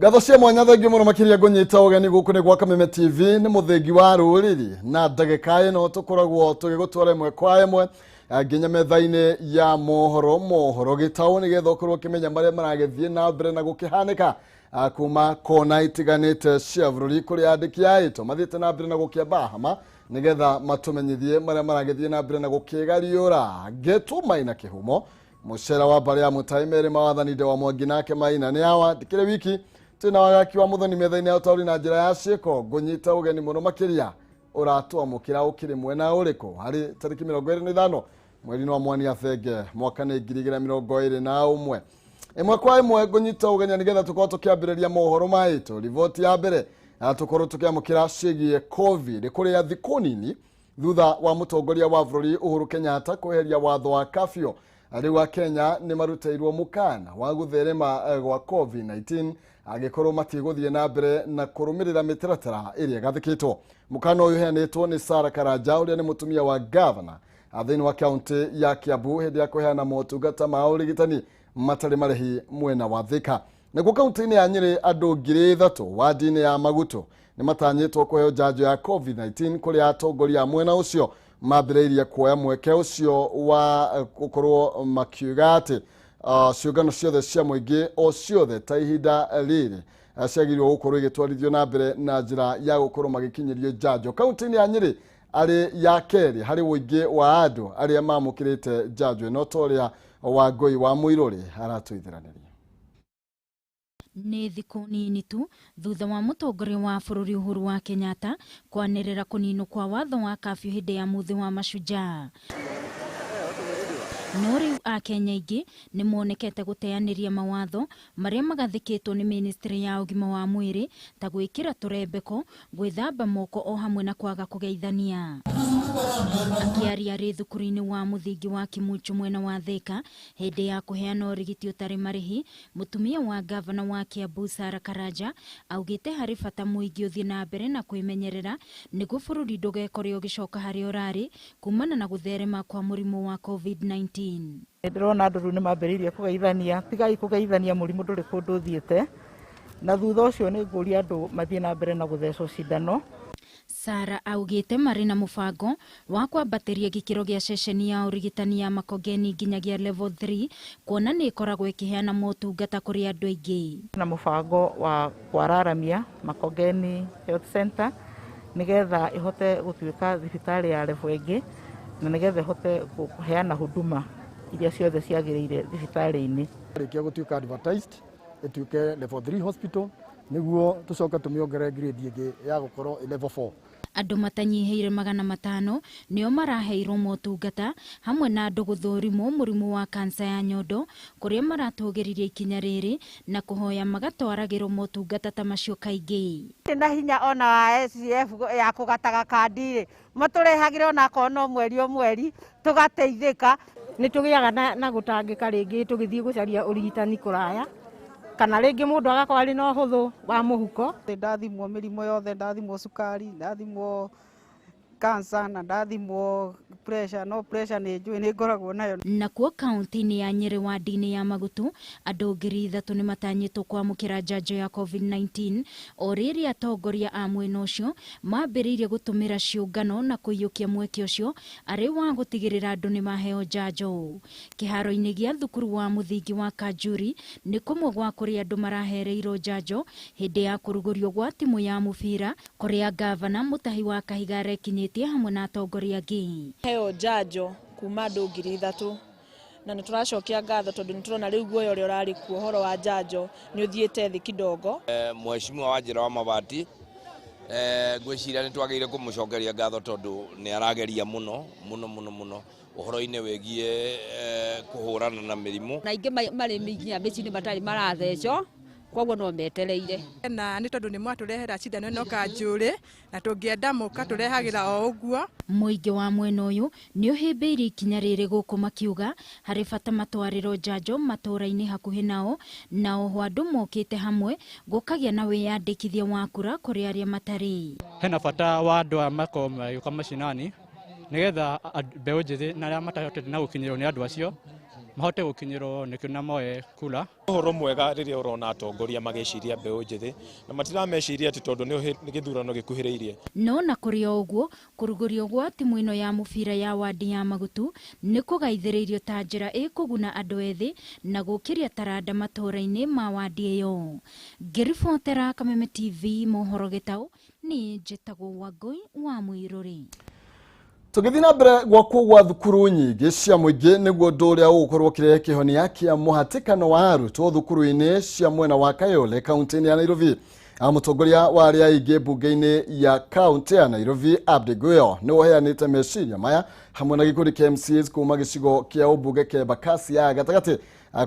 Gatho cia mwanya thengi muno makiria gunyita ugeni guku ni gwa Kameme TV ni muthengi wa ruriri na ndagika ino tukoragwo tugigutwara imwe kwa imwe nginya metha-ini ya mohoro gitau ni getha ukorwo kimenya maria maragethie na mbere na gukihanika kuma kona itiganite cia bururi kuri andiki aito mathiete na mbere na gukiamba hama ni getha matumenyithie maria maragethie na mbere na gukigariura getu Maina Kihumo mucera wa bari ya mutaimere mawathanide wa Mwangi nake Maina ni awa dikire wiki tuna wagaki wa muthoni metha-ini ya utauri na njira ya ciiko gunyita ugeni muno makiria uratwamukira ukiri mwena uriku hari tariki 25 mweri wa mwani athenge mwaka ni 2021 imwe kwa imwe gunyita ugeni nigetha tukorwo tukiambiriria mohoro maitu rivoti ya mbere tukorwo tukiamukira cigie covid kuri ya thiku nini thutha wa mutongoria wa bururi Uhuru Kenyatta kuheria watho wa kafio ariwa Kenya ni maruteirwo mukana wa gutherema gwa covid-19 agikorwo matiguthie na mbere na kurumirira mitaratara iria gathikitwo mukana uyu henetwo ni Sara Karaja uria ni mutumia wa governor athini wa county ya Kiambu hindi ya kuheana motungata ma urigitani matari marehi mwena wa Thika niguo county-ini ya Nyeri andu 3,000 wa dini ya Maguto ni matanyitwo kuheo janjo ya covid-19 kuri atongoria mwena ucio mambiriirie kuoya mweke ucio wa gukorwo makiuga ati ciũngano ciothe cia mũingĩ o ciothe ta ihinda rĩrĩ ciagĩrĩirwo gũkorwo igĩtwarithio na mbere na njĩra ya gũkorwo magĩkinyĩrio njanjo kaunti-inĩ ya Nyeri arĩ ya kerĩ harĩ ũingĩ wa andũ arĩa mamũkĩrĩte njanjo ĩno ta ũrĩa Wangũi wa Mũirũrĩ aratũithiranĩria. Nĩ thikũ nini tu thutha wa mũtongoria wa bũrũri Uhuru wa Kenyatta kwanĩrĩra kũninwo kwa watho wa kafyu hĩndĩ ya muthi wa mashujaa. No riu Akenya aingĩ nĩ monekete guteanĩria mawatho marĩa magathikĩtwo nĩ ministry ya ũgima wa mwĩrĩ ta gwĩkĩra tũrembeko, gwĩthamba moko o hamwe na kwaga kũgeithania. Akiaria rĩ thukuru-inĩ wa mũthingi wa Kimuchu mwena wa Thika hĩndĩ ya kũheana ũrigiti ũtarĩ marĩhi, mũtumia wa governor wa Kiambu Sara Karaja augĩte harĩ bata mũingĩ ũthiĩ na mbere na kwĩmenyerera nĩguo bũrũri ndũgekore ũgĩcoka harĩa ũrarĩ kumana na gũtherema kwa mũrimũ wa covid-19. Ndĩrona andũ rĩu nĩ mambĩrĩirie kũgeithania, tigai kũgeithania mũrimũ ndũrĩ kũndũ ũthiĩte, na thutha ũcio nĩ ngũria andũ mathiĩ na mbere na gũthecwo cindano. Sara augĩte marĩ na mũbango wa kwambatĩria gĩkĩro gĩa ceceni ya ũrigitani ya Makongeni nginyagia level 3 kuona nĩ ĩkoragwo ĩkĩheana motungata kũrĩ andũ aingĩ. Na mũbango wa kwararamia Makongeni Health Center nigetha ihote gũtuĩka thibitarĩ ya level ĩngĩ na nigetha ihote kuheana huduma iria ciothe ciagĩrĩire thibitarĩ-inĩ. Rĩkia gũtuĩka advertised ĩtuĩke level 3 hospital niguo tucoka tumĩongere grade ĩngĩ ya gũkorwo level 4. Andũ matanyiheire 500 nĩo maraheirwo motungata hamwe na andũ gũthũrimwo mũrimũ wa kansa ya nyondo kũrĩa maratũgĩririe ikinya rĩrĩ na kũhoya magatwaragĩrwo motungata ta macio kaingĩ. Na hinya ona wa SCF ya kũgataga kandi matũrehagĩra ona kono mweri tũgateithĩka. Nĩ tũgĩaga na gũtangĩka rĩngĩ tũgĩthiĩ gũcaria ũrigitani kũraya kana rĩngĩ mũndũ agakorwo arĩ na ũhũthũ wa mũhuko. Ndathimwo mĩrimũ yothe, ndathimwo cukari, ndathimwo kansa na ndathimwo pressure, no pressure nĩ njũĩ nĩ ngoragwo nayo. Nakuo kaunti-inĩ ya Nyeri wa dini ya Magutu andũ 3,000 nĩ matanyĩtwo kwamũkĩra njanjo ya covid-19 o rĩrĩa atongoria a mwena ũcio mambĩrĩirie gũtũmĩra ciũngano na kũiyũkia mweke ũcio arĩ wa gũtigĩrĩra andũ nĩ maheo njanjo. Kĩharo-inĩ gĩa thukuru wa mũthingi wa Kanjuri nĩ kũmwe gwa kũrĩa andũ marahereirwo njanjo hĩndĩ ya kũrugũrio gwa timu ya mũbira kũrĩa gavana Mũtahi wa Kahiga arekinyĩtie hamwe na atongoria angĩ. Heo njanjo kuma andũ 3,000 na nĩ tũracokia ngatho tondũ nĩ tũrona rĩu guoya ũrĩa ũrarĩ kuo ũhoro wa njanjo nĩ ũthiĩte thĩ kidogo. Mheshimiwa wa Njĩra wa Mabati ngwĩciria nĩ twagĩrĩire kũmũcokeria ngatho tondũ nĩ arageria mũno ũhoro-inĩ wĩgiĩ kũhũrana na mĩrimũ. Na ingĩ marĩ nginya mĩciĩ-inĩ matarĩ marathecwo koguo no metereire. Na nĩ tondũ nĩ mwatũrehera cindano ĩno Kanjũrĩ na tũngĩenda mũka tũrehagĩra o ũguo. Mũingĩ wa mwena ũyũ nĩ ũhĩmbĩirie ikinya rĩrĩ gũkũ makiuga harĩ bata matwarĩrwo njanjo matũũra-inĩ hakuhĩ nao na oho andũ mokĩte hamwe gũkagĩa na wĩyandĩkithia wa kura kũrĩ arĩa matarĩ. Hena bata wa andũ a makorwo magĩũka macinani nĩgetha mbeũ njĩthĩ na arĩa matahotete na gũkinyĩrwo nĩ andũ acio mahote gukinyirwo ni kuna moe kula horo mwega riria urona atongoria mageciria mbeu njithi na matirameciria ati tondu ni githurano gikuhiriirie. No na kuri oguo kurugurio gwa timu ino ya mubira ya wadi ya Magutu ni kugaithiriirio ta njira ikuguna andu ethi na gukiria taranda matura-ini ma wadi iyo. Ngiribotera Kameme TV mohoro gitau ni njitagwo Wangui wa Mwiruri. Tugithina mbere gwakwo gwa thukuru nyingi cia muingi niguo nduria ugukorwo kirehe kihonia kia muhatikano wa arutwo thukuru-ini cia mwena wa Kayole kaunti-ini ya Nairobi. Mutongoria wa aria aingi bunge-ini ya kaunti ya Nairobi Abdi Guyo ni woheanite meciria maya hamwe na gikundi kia MCAs kuma gicigo kia ubunge kia Bakasi ya gatagati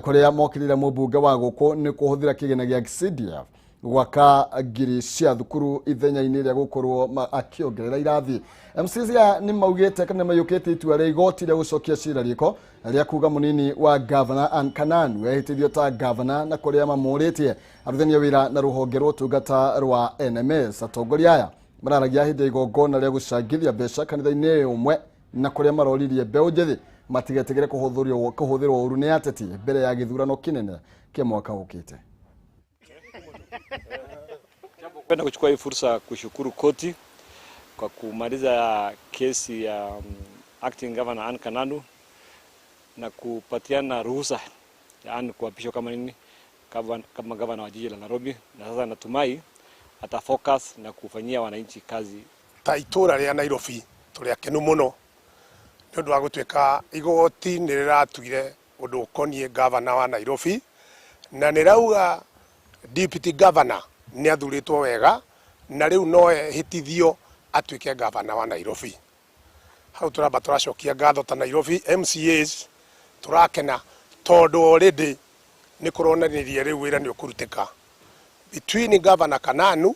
kuria mokirire mubunge wa guku ni kuhuthira kigena gia CDF gwaka ngiri cia thukuru ithenya-ini ria gukorwo akiongerera irathi. MCAs ya ni maugite kana mayukite itua ria igoti ria gucokia cira riko ria kuga munini wa governor Ann Kananu ehitithio ta governor na kuria mamuritie aruthania wira na ruhonge rwa tungata rwa NMS. Atongoria aya mararagia hindi igongona ria gucangithia mbeca kanitha-ini umwe na kuria maroririe mbeu njithi matigetegere kuhuthirwo uru ni ateti mbere ya githurano kinene kia mwaka ukite. Napenda kuchukua hii fursa kushukuru koti kwa kumaliza kesi ya acting governor Ann Kananu na kupatiana ruhusa ya Ann kuapishwa kama governor wa jiji la Nairobi, na sasa natumai atafocus na kufanyia wananchi kazi. Taitura ria Nairobi tuli akenu muno ni undu wa gutwika igoti ni riratugire undu ukonie governor wa Nairobi na nirauga deputy governor ni athuritwo wega na riu no ehitithio atwike governor wa Nairobi. Hau turamba turacokia ngatho ta Nairobi MCAs turakena tondu already ni kuronanirie riu wira ni ukurutika between governor Kananu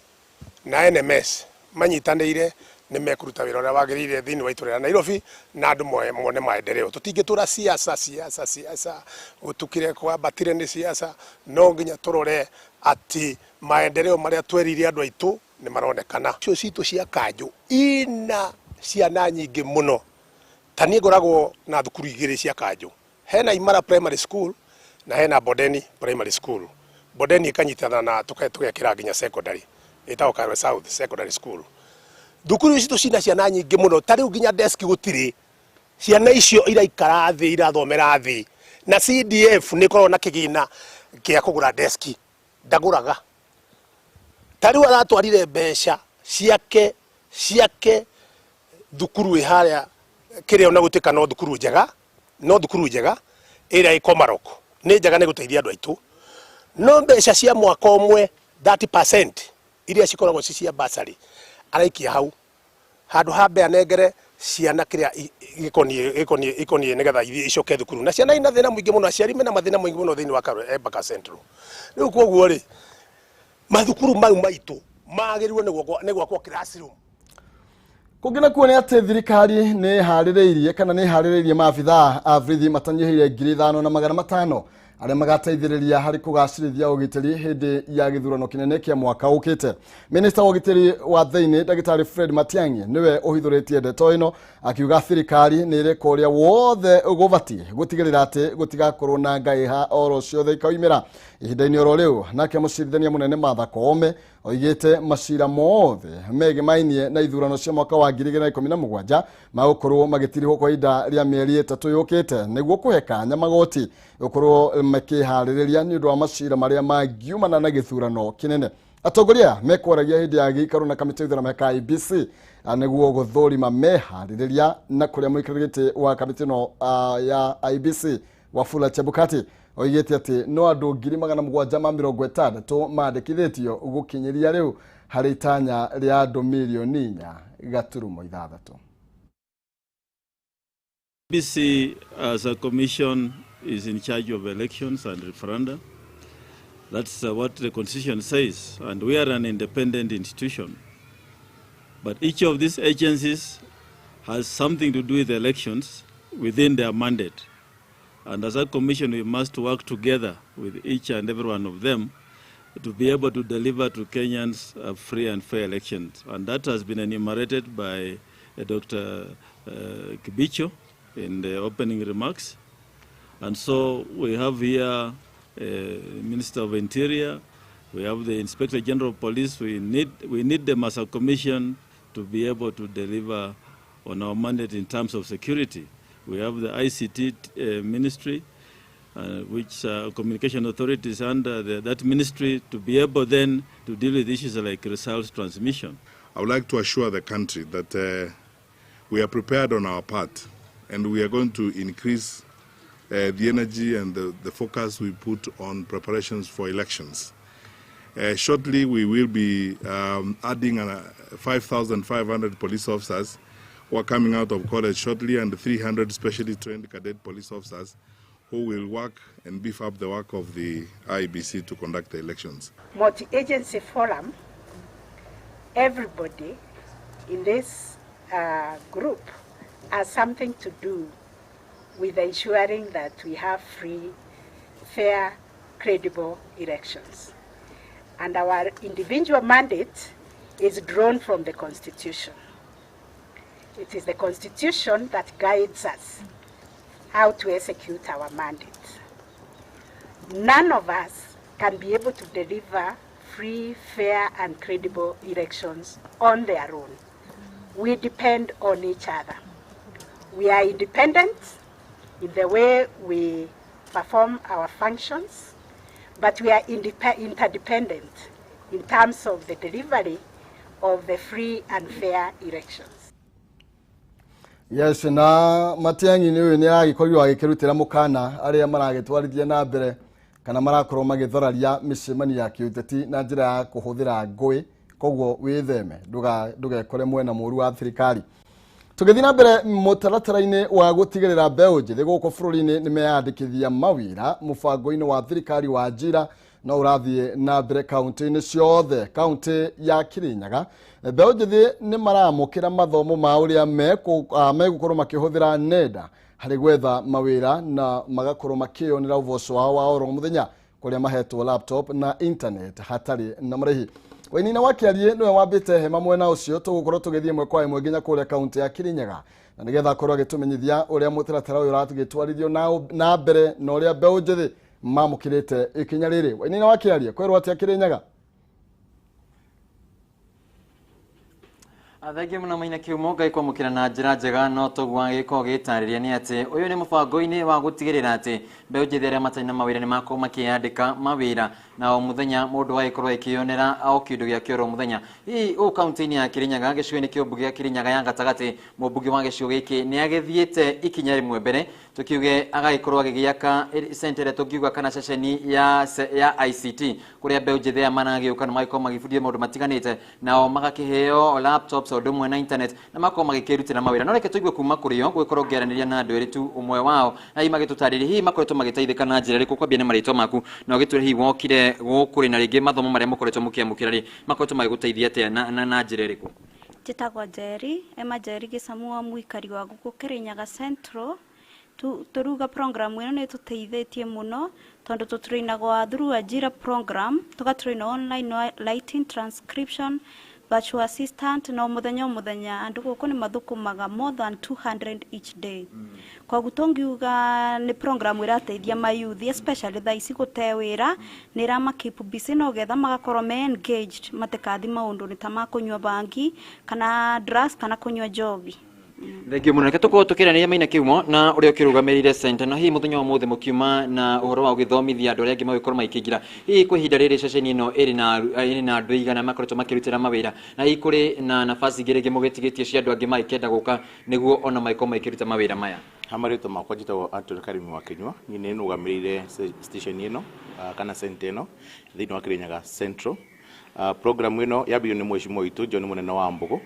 na NMS manyitanire ni mekuruta wira uria wagirire thini wa itura Nairobi na andu mone maendeleo. Tutingitura siasa gutukire kwa batire ni siasa, no nginya turore ati maendeleo maria twerire andu aitu ni maronekana. Cio citu cia kanju ina ciana nyingi muno, tani ngoragwo na thukuru igiri cia kanju. Hena Imara Primary School na hena Bodeni Primary School. Bodeni ikanyitana na tukekira nginya secondary itago Karwe South Secondary School. Thukuru citu cina ciana nyingi muno, tari nginya desk gutiri. Ciana icio iraikara thi irathomera thi na CDF ni korwo na kigina kia kugura desk ndaguraga. Tari aratwarire mbeca ciake thukuru iharia kiria ona gutika no thukuru njega ira ikomaroko ni njega ni guteithia andu aitu, no mbeca cia mwaka omwe 30% iria cikoragwo cia basari araikia hau handu hambe anengere ciana kiria ikonie nigetha icoke thukuru, na ciana ina thina mwingi muno, aciari mena mathina mwingi muno thiini wa Karwe Embaka Central. Riu koguo ri mathukuru mau maitu magiriwe ni gwakwo classroom. Kugina kuone ati thirikari ni haririirie kana ni haririirie maabitha a borithi matanyihire 5,500 aria magateithiriria hari kugacirithia ugitiri hindi ya githurano kinene kia mwaka ukite. Minister wa ugitiri wa thiini Dagitari Fred Matiang'i niwe uhithuritie ndeto ino akiuga thirikari ni iri kuria wothe ugubati gutigirira ati gutigakorwo na ngaiha oro ciothe ikaumira ihinda-ini oro riu. Nake mucirithania munene Martha Koome oigite macira mothe megimainie na ithurano cia mwaka wa 2017 magukorwo magitirihwo kwa ihinda ria mieri 3 yukite niguo kuhe kanya magoti gukorwo makihaririria ni undu wa macira maria mangiumana na githurano kinene. Atongoria mekwaragia hindi ya gikaro na kamiti ithurano ya IEBC niguo guthurima mehaririria na kuria muikarigiti wa kamiti no ya IEBC Wafula Chebukati oigite ati no andu 760 mandikithitio gukinyiria riu hari itanya ria andu milioni 4.6. IEBC as a commission is in charge of elections and referenda. That's what the constitution says, and we are an independent institution. But each of these agencies has something to do with elections within their mandate. And as a commission, we must work together with each and every one of them to be able to deliver to Kenyans free and fair elections. And that has been enumerated by Dr. Kibicho in the opening remarks. And so we have here Minister of Interior, we have the Inspector General of Police. We need them as a commission to be able to deliver on our mandate in terms of security. We have the ICT ministry, which communication authorities under that ministry, to be able then to deal with issues like results transmission. I would like to assure the country that we are prepared on our part, and we are going to increase the energy and the focus we put on preparations for elections. Shortly, we will be adding 5,500 police officers who are coming out of college shortly, and 300 specially trained cadet police officers who will work and beef up the work of the IEBC to conduct the elections. Multi-agency forum, everybody in this group has something to do with ensuring that we have free, fair, credible elections. And our individual mandate is drawn from the Constitution. It is the Constitution that guides us how to execute our mandate. None of us can be able to deliver free, fair, and credible elections on their own. We depend on each other. We are independent in the way we perform our functions, but we are interdependent in terms of the delivery of the free and fair elections. Yes, na Matiang'i ni agikorirwo agikirutira mukana aria maragitwarithia na mbere kana marakorwo magithoraria micemani ya kiuteti na njira ya kuhuthira ngui, koguo witheme ndugekore mwena muru wa thirikari. Tugithii na mbere mutaratara-ini wa gutigirira mbeu njithi guku bururi-ini ni meyandikithia mawira mubango-ini wa thirikari wa njira no urathie na mbere kaunti-ini ciothe. Kaunti ya Kirinyaga mbeu njithi ni maramukira mathomo ma uria megukorwo makihuthira nenda hari gwetha mawira na magakorwo makionera uboco wao wa oro muthenya kuria mahetwo laptop na internet hatari na marihi. Wainina wakiarie niwe wambite hema mwena ucio tugukorwo tugithie mwe kwa imwe nginya kuria kaunti ya Kirinyaga na nigetha korwo agitumenyithia uria mutaratara uyu uratugitwarithio na mbere na uria mbeu njithi mamukirite ikinya riri. Wainina wakiarie kwerwo atia Kirinyaga? Athengi muno Maina Kihumo ngai kwamukira na njira njega no togwa giko gitariria ni ati uyu ni mubango-ini wa gutigirira ati mbeu njithi aria matari na mawira ni mako makiyandika mawira na o muthenya mundu agĩkorwo ikionera o kindu gĩa kĩoro muthenya. Hihi o kaunti-ini ya Kirinyaga gĩcigo-inĩ kĩa ũmbunge gĩa Kirinyaga ya gatagatĩ, mũmbunge wa gĩcigo gĩkĩ nĩ agĩthiĩte ikinya rĩmwe mbere tukiuge agagĩkorwo agĩgĩaka center tukiuga kana ceceni ya ICT kuria mbeu njithi aya maragĩũka na magĩkorwo magĩbundithio maũndũ matiganĩte nao magakĩheo laptops o ndũmwe na internet na makorwo magĩkĩrutĩra mawĩra. No reke tũigue kuma kũrĩ o gũgĩkorwo ngĩaranĩria na andũ erĩ tu, ũmwe wao na hihi magĩtũtarĩria hihi makoretwo magĩteithĩka na njĩra ĩrĩkũ. Kwambia nĩ marĩtwa maku na ũgĩtwĩra hihi wokire gũkũ na rĩngĩ mathomo marĩa mũkoretwo mũkĩamũkĩra rĩ makoretwo magĩgũteithia atĩa na njĩra ĩrĩkũ? Njĩtagwo Njeri, Emma Njeri Gĩcamu, mũikari wa gũkũ Kirinyaga Central. Turuga program ĩno nĩ tũteithĩtie mũno tondũ tũtrainagwo through a Jira program, tũgatrainwo online writing, transcription, virtual assistant na muthenya andu guku ni mathukumaga more than 200 each day. Koguo tungiuga ni program irateithia ma youth especially thaa ici gute wira ni rama keep busy no getha magakorwo me engaged matikathi maundu ni ta makunywa bangi kana drugs kana kunywa njovi. Thengi muno reke tukorwo tukĩranĩria Maina Kihumo na ũrĩa ũkĩrũgamĩrĩire center na hihi mũthenya wa mũthĩ mũkiuma na ũhoro wa gũgĩthomithia andũ arĩa angĩ magĩkorwo magĩkĩingĩra hihi kwa ihinda rĩrĩ ceceni ĩno ĩrĩ na andũ aigana makoretwo makĩrutĩra mawĩra na hihi kũrĩ na nafasi ingĩ rĩngĩ mũgĩtigĩtie cia andũ angĩ magĩkĩenda gũka nĩguo ona magĩkorwo magĩkĩruta mawĩra maya? Hamarĩtwo makwa njĩtagwo Antony Karimi wa Kinyua, niĩ nĩ nũgamĩrĩire station ĩno kana center ĩno thĩinĩ wa Kirinyaga Central. Program ĩno yambĩrĩirio nĩ mheshimiwa witũ John Mũnene wa Mbogo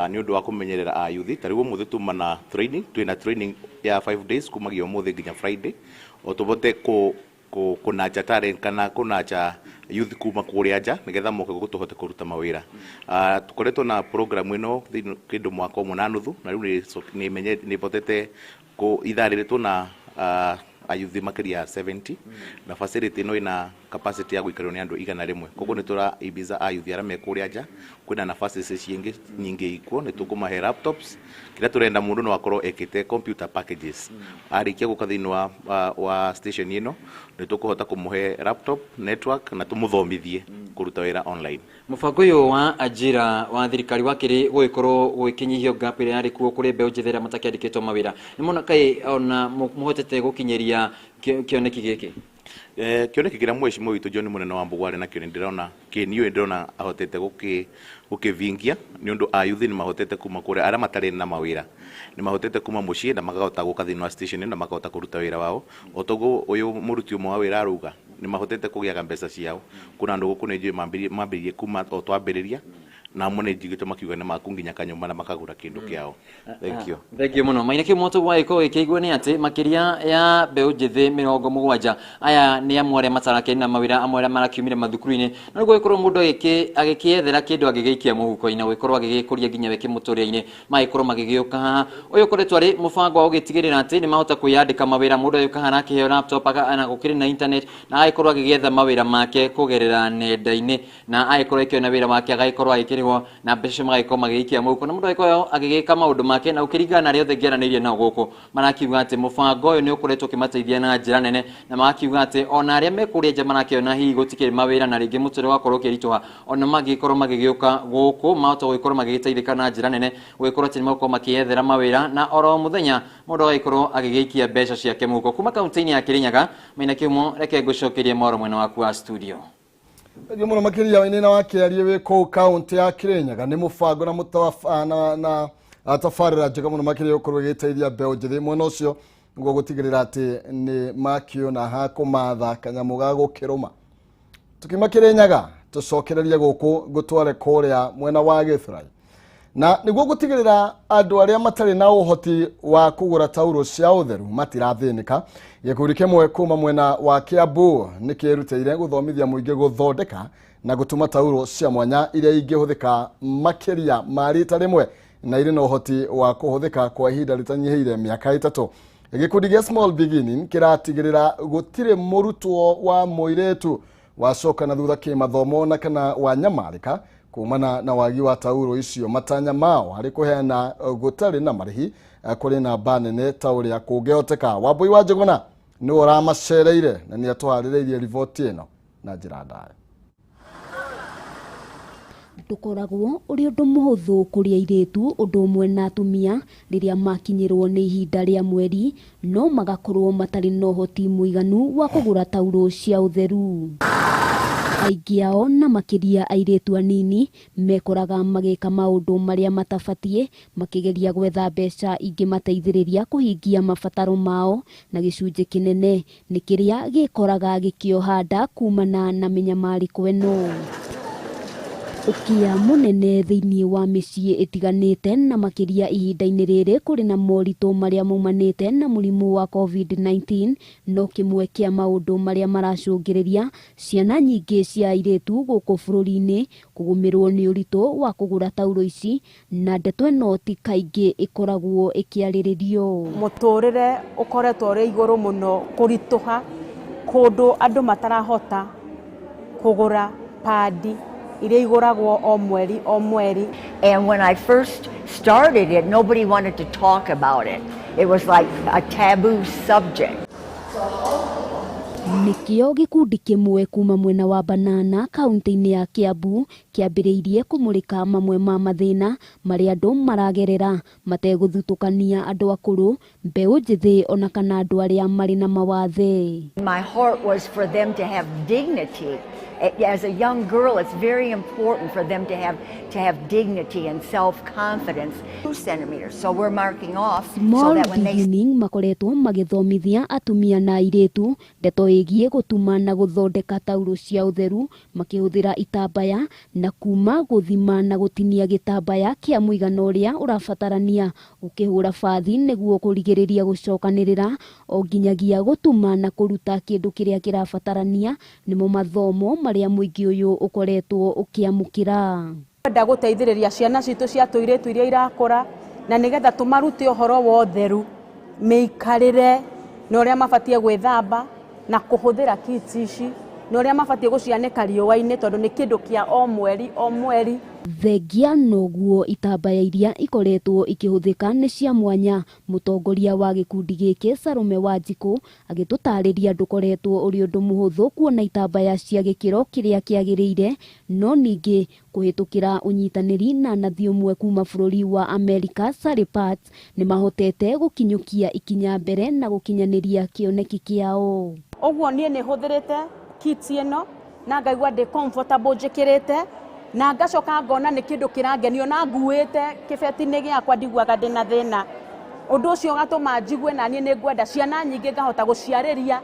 ni undu wa kumenyerera a youth. Tariu muthi tumana training, twina training ya 5 days kumagia muthi nginya Friday o tubote kunacha talent kana kunacha youth kuma kuria nja nigetha moke gutuhote kuruta mawira. Tukoretwo na program ino kindu mwaka ũmwe na nuthu na riu ni botete ku itharĩrĩtwo na ayuthi makiria 70 na facility no ina capacity ya guikarwo ni andu 100 koguo ni tura ibiza ayuthi ara mekuria nja kwina nafasi ciingi nyingi ikuo ni tukumahe laptops kira turenda mundu no akorwo ekite computer packages arikia guka thiini wa station ino ni tukuhota kumuhe laptop network na tumuthomithie kuruta wira online. Mubango uyu wa ajira wa thirikari wakiri guikorwo gukinyihio gap iri ari kuo kuri mbeu njithera matakiandikitwo mawira ni mona kai ona muhotete gukinyeria kioneki giki kioneki gira mweshimo witu John munene wa Mbugware na kio ndirona kiniyo ndirona ahotete gukivingia ni undu ayuthi ni mahotete kuma kure ara matari na mawira ni mahotete kuma mucii na magahota guka thiini wa station na magahota kuruta wira wao otogo uyu muruti umwe wa wira aruga ni mahotete kugiaga mbeca ciao kuna andu guku ni mambirie kuma o twambiriria na mone jigito makiuga na makunginya kanyumba na makagura kindu kiao. Thank you muno. Maina kimuto wa iko ikigwe ni ati makiria ya mbeu njithi 70 aya ni amwe matarake na mawira amwe marakiumire mathukuru-ini no gwikorwo mundu agikiethera kindu agigiikia muhuko-ini gwikorwo agigikuria ginya weke muturia-ini maikorwo magigiuka haha uyu koretwo ari mubango wa ugitigirira ati ni mahota kuyandika mawira mundu ayuka hana akiheo laptop ana gukiri na internet na aikorwo agigietha mawira make kugerera nenda-ini na aikorwo ikiona wira wake agaikorwo na mbeca magaikorwo magiikia muhuko na mundu aikorwo agigika maundu make na ukiringana na riothe ngiaranirie nao guku marakiuga ati mubango uyu ni ukoretwo kimateithia na njira nene na marakiuga ati ona aria mekuria nja marakiona hihi gutikiri mawira na ringi muture wakorwo kirituha ona magikorwo magigiuka guku mahota gukorwo magigiteithika na njira nene gukorwo ati makorwo makiethera mawira na oro muthenya mundu agaikorwo agigikia mbeca ciake muhuko kuma kaunti-ini ya Kirinyaga Maina Kihumo reke ngucokerie moro mwena waku wa studio. Ndio muno makiria ine na wakiarie we ko county ya Kirinyaga ni mubango na mutawafana na atafarira njega muno makiria ukorwo giteithia mbeu njithi mwena ucio ngo gutigirira ati ni makio na hako matha kanyamu ga gukiruma tukimakirenyaga tucokererie guku gutware korea mwena wa Githurai na niguo gutigirira andu aria matari na uhoti wa kugura tauro cia utheru matirathinika gikuri kimwe kuma mwena wa Kiambu nikirutire guthomithia muingi guthondeka na gutuma tauro cia mwanya iria ingihuthika makiria marita rimwe na iri no uhoti wa kuhuthika kwa ihinda ritanyihire miaka 3 gikundi gia small beginning kiratigirira gutire murutwo wa muiretu wacoka na thutha kimathomo na kana wa nyamarika kumana na wagi wa tauro icio matanya mao hari kuheana gutari na marihi kuri na banene tauri ya kugehoteka Wambui wa Njuguna ni uramacereire na ni atwariririe riboti ino na njira ndaya dukoragwo uri undu muhuthu kuria iritu undu umwe na atumia riria makinyirwo ni ihinda ria mweri no magakorwo matari no hoti muiganu wa kugura tauro cia utheru aingi ao na makiria airitu anini mekoraga magika maundu maria matafatie makigeria gwetha mbeca ingi mateithiriria kuhingia mabataro mao na gicunje kinene ni kiria gikoraga gikiohanda kumana na minyamariko eno ukia munene thiini wa micii itiganite na makiria ihinda-ini riri kuri na morito maria maumanite na murimu wa COVID-19 no kimwe kia maundu maria maracungiriria ciana nyingi cia airitu guku bururi-ini kugumirwo ni urito wa kugura tauro ici na ndeto eno ti kaingi ikoragwo ikiariririo muturire ukoretwo ri iguru muno kurituha kundu andu matarahota kugura padi iria iguragwo o mweri. And when I first started it, nobody wanted to talk about it. It was like a taboo subject. Nikio gikundi kimwe kuma mwena wa Banana kaunti-ini ya Kiambu kiambiriirie kumurika mamwe ma mathina maria andu maragerera mateguthutukania andu akuru mbeu njithi ona kana andu aria mari na mawathe. My heart was for them to have dignity. As a young girl, it's very important for them to have dignity and self-confidence. 2 centimeters, so we're marking off so that when they makoretwo magithomithia atumia na airitu ndeto igie gutuma na guthondeka tauro cia utheru makihuthira itambaya na kuma guthima na gutinia gitambaya kia muigana uria urabatarania ukihura bathi niguo kurigiriria gucokanirira o nginyagia gutuma na kuruta kindu kiria kirabatarania nimo mathomo maria muingi uyu ukoretwo ukiamukira nda guteithiriria ciana citu cia tuiritu iria irakura na nigetha tumarute uhoro wa utheru meikarire na uria mabatie gwithamba na kuhuthira kits ici na uria mabatie gucianeka riũa-inĩ tondu ni kindu kia o mweri. Thengia noguo itambaya iria ikoretwo ikihuthika ni cia mwanya. Mutongoria wa gikundi giki Salome Wanjiku agitutariria ndukoretwo uri undu muhuthu kuona itambaya cia gikiro kiria kiagiriire, no ningi kuhitukira unyitaniri na nathi umwe kuma bururi wa America Saripat ni mahotete gukinyukia ikinya mbere na gukinyaniria kioneki kiao. Oguo nie ni huthirite kits ino na ngaigua ndi comfortable njikirite na ngacoka ngona ni kindu kirangenio na nguite kibeti-ini giakwa ndigwaga ndina thina. Undu ucio gatuma njigwe na nie ni ngwenda ciana nyingi ngahota guciariria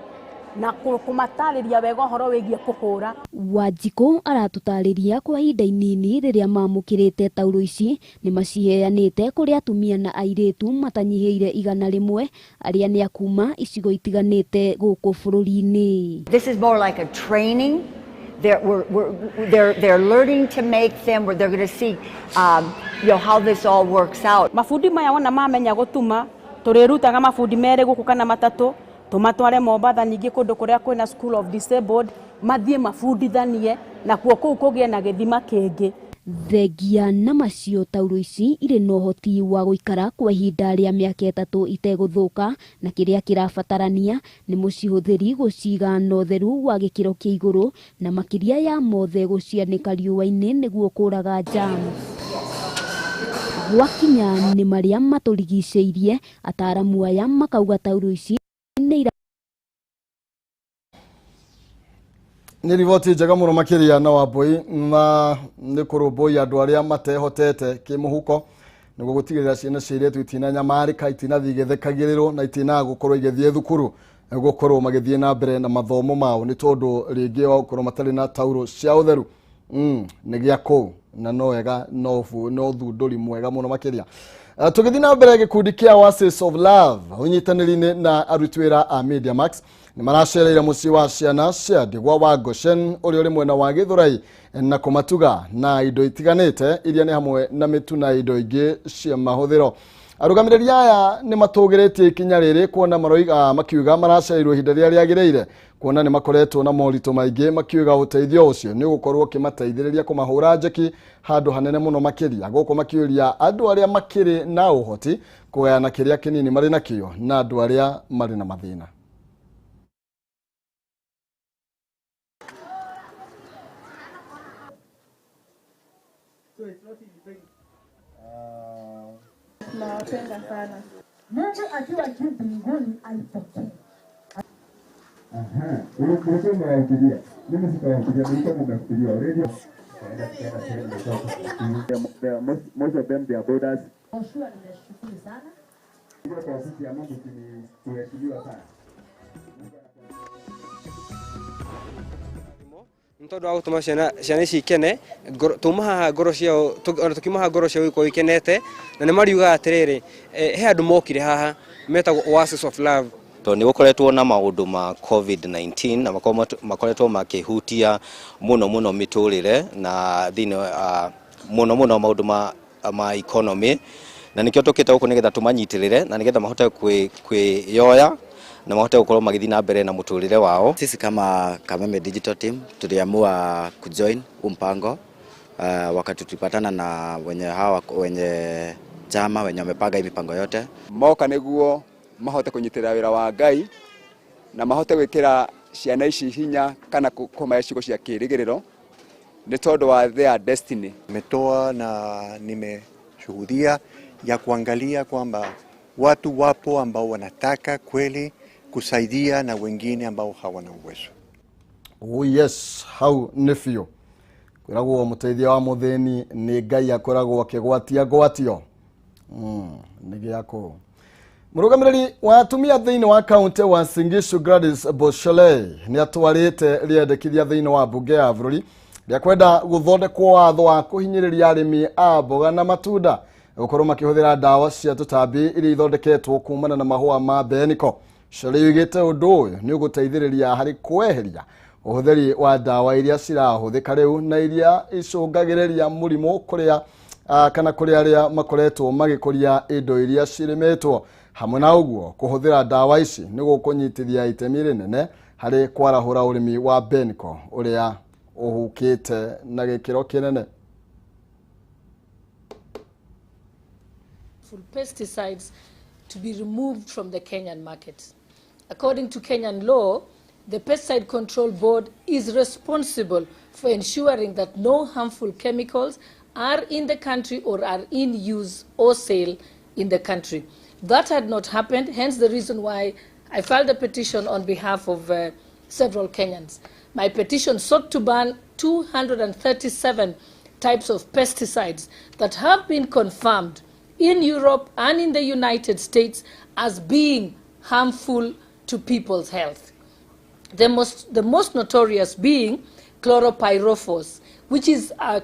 na kumatariria wega horo wigie kuhura. Wanjiku aratutariria kwa ihinda inini riria mamukirite tauro ici ni maciheanite kuri atumia na airitu matanyihiire 100 aria ni akuma icigo itiganite guku bururi-ini. This is more like a training. They're learning to make them where they're going to see how this all works out. Mafundi maya wona mamenya gutuma turirutaga mafundi mere guku kana matatu tumatware Mombatha nyingi kundu kuria kwina School of Disabled mathie mafundithanie na kuo kuu kugie na githima kingi. Thengia na macio tauro ici iri no hoti wa guikara kwa ihinda ria miaka 3 iteguthuka na kiria kirabatarania ni mucihuthiri guciga na utheru wa gikiro kia iguru na makiria ya mothe gucianika riũa-inĩ niguo kuraga germs. Gwakinya ni maria maturigicĩirie ataramu aya makauga tauro ici ni riboti njega muno makiria na Wambui na ni kuruboi andu aria matehotete kimuhuko niguo gutigirira ciana ciretu itina nyamarika itina thigethekagirirwo na itina gukorwo igithie thukuru gukorwo magithie na mbere na mathomo mao ni tondu ringi wa gukorwo matari na tauro cia utheru ni gia kuu na no wega no thunduri mwega muno makiria. Tugithii na mbere gikundi kia Oasis of Love unyitaniri-ini na arutwira a Media Max ni maracereire mucii wa ciana cia ndigwa wa Goshen uri uri mwena wa Githurai na kumatuga na indo itiganite iria ni hamwe na mitu na indo ingi cia mahuthiro. Arugamiriri aya ni matugiretie ikinya riri kuona maroiga makiuga maracereirwo ihinda riria riagiriire kuona ni makoretwo na morito maingi makiuga uteithio ucio ni gukorwo kimateithiriria kumahura njeki handu hanene muno makiria guko makiuria andu aria makiri na uhoti kugayana kiria kinini mari nakio na andu aria mari na mathina. Nawapenda sana. Mungu akiwa juu mbinguni aipokee. Unasema wafikiria. Mimi sikawafikiria, nilikuwa nimefikiria already. Most of them they are brothers. Oshua nimeshukuru sana. Kwa taasisi ya Mungu tunaheshimiwa sana. Ntondo au tuma ciana ici ikene tumaha ngoro ciao tukimaha ngoro ciao iko ikenete na ni mariuga atiriri he andu mokire haha metagwo Oasis of Love to ni gukoretwo na maundu ma COVID-19 na makoretwo makihutia muno miturire na thini muno maundu ma economy na nikio tukite guku nigetha tumanyitirire na nigetha mahote kwiyoya na mahote gukorwo magithi na mbere na muturire wao. Sisi kama Kameme Digital Team tuliamua kujoin mpango wakati tulipatana na wenye chama wenye wamepanga hii mipango yote. Moka niguo mahote kunyitirira wira wa Ngai na mahote gwikira ciana ici hinya kana kumahe ciugo cia kirigiriro ni tondu wa their destiny. Nimetoa na nimeshuhudia ya kuangalia kwamba watu wapo ambao wanataka kweli kusaidia na wengine ambao hawana uwezo. Oh yes, how nifio. Kwiragwo muteithia wa mutheni ni Ngai akoragwo akigwatia gwatio. Ni giako. Murugamiriri wa atumia thiini wa county wa Singishu Gladys Boshele ni atwarite riendekithia thiini wa bunge ya bururi ria kwenda guthondekwo watho wa kuhinyiriria arimi a mboga na matunda gukorwo makihuthira dawa cia tutambi iria ithondeketwo kumana na mahua ma beniko. Shele yugite undu uyu ni uguteithiriria hari kweheria uhuthiri wa dawa iria cirahuthika riu na iria icungagiriria murimu kuria kana kuri aria makoretwo magikuria indo iria cirimetwo hamwe na uguo kuhuthira dawa ici niguo kunyitithia itemi rinene hari kwarahura urimi wa beniko uria uhukite na gikiro kinene. Pesticides to be removed from the Kenyan market. According to Kenyan law, the Pesticide Control Board is responsible for ensuring that no harmful chemicals are in the country or are in use or sale in the country. That had not happened, hence the reason why I filed a petition on behalf of several Kenyans. My petition sought to ban 237 types of pesticides that have been confirmed in Europe and in the United States as being harmful to people's health. The most notorious being chloropyrifos, which is a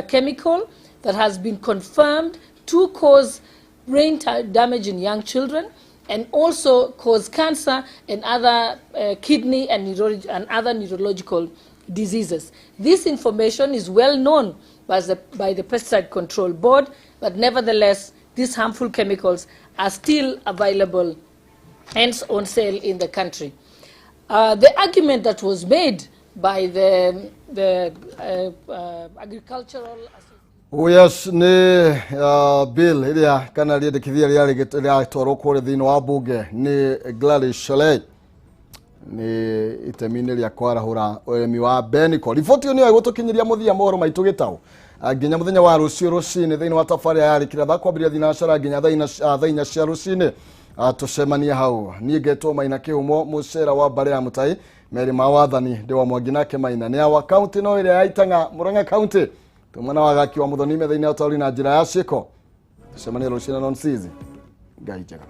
chemical that has been confirmed to cause brain damage in young children and also cause cancer and other kidney and other neurological diseases. This information is well known by the Pesticide Control Board, but nevertheless, these harmful chemicals are still available, hence on sale in the country. The argument that was made by the agricultural... Yes, ni bill iria kana riendekithia ria toro kore thini wa bunge ni Gladys Sholei ni itemini ria kwarahura urimi wa beniko. Riboti ni gutukinyiria muthia mohoro maitu gitau nginya muthenya wa rucio rucini thini wa tafari ya kira kwambiria thinacara nginya thaina cia rucini tucemania hau. Ni ngetwo Maina Kihumo mucera wa bare ya mutai meri mawathani ndi wa Mwanginake Maina ni awa county no iria yaitanga Murang'a county tumana wagaki wa muthoni methaini ya tauri na njira ya ciko tucemania rucini non sizi ngai njega.